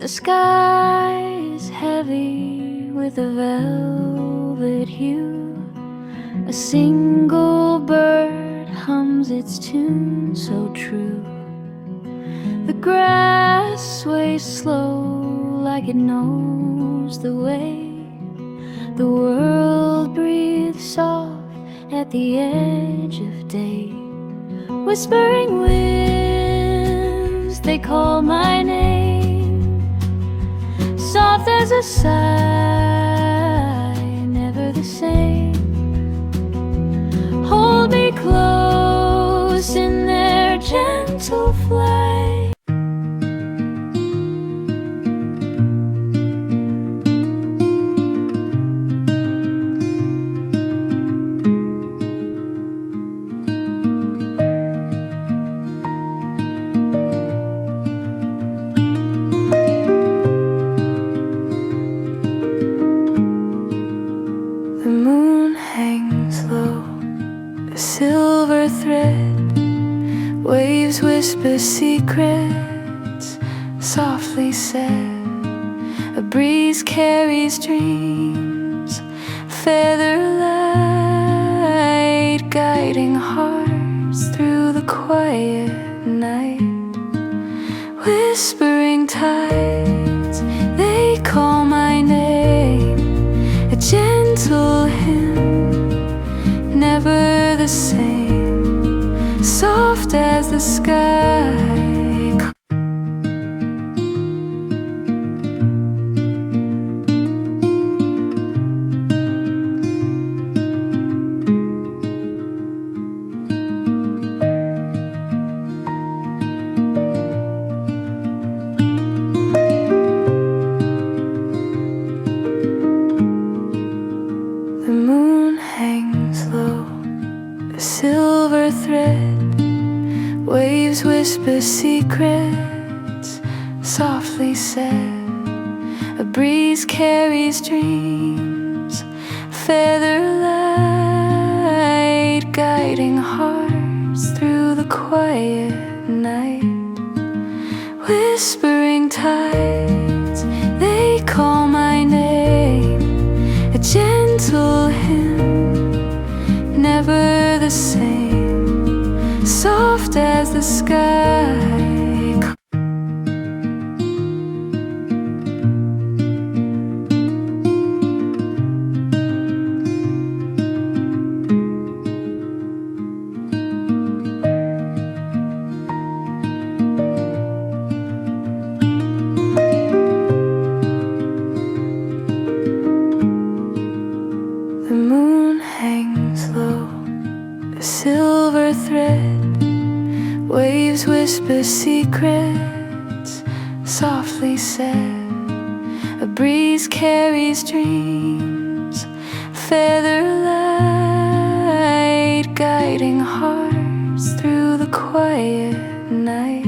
The sky is heavy with a velvet hue. A single bird hums its tune so true. The grass sways slow like it knows the way. The world breathes soft at the edge of day. Whispering winds, they call my name. Soft as a sigh, never the same. Hold me close in their gentle flight. The moon hangs low, a silver thread. Waves whisper secrets, softly said. A breeze carries dreams, feather light, guiding hearts through the quiet night. Whispering tides, they call my name. A gentle hymn, never the same. Soft as the sky. The moon hangs low, a silver thread. Waves whisper secrets, softly said. A breeze carries dreams, feather light, guiding hearts through the quiet night. Whispering tides, they call my name. A gentle hymn, never the same. Soft as the sky. The moon hangs low, a silver thread. Waves whisper secrets, softly said. A breeze carries dreams, feather light, guiding hearts through the quiet night.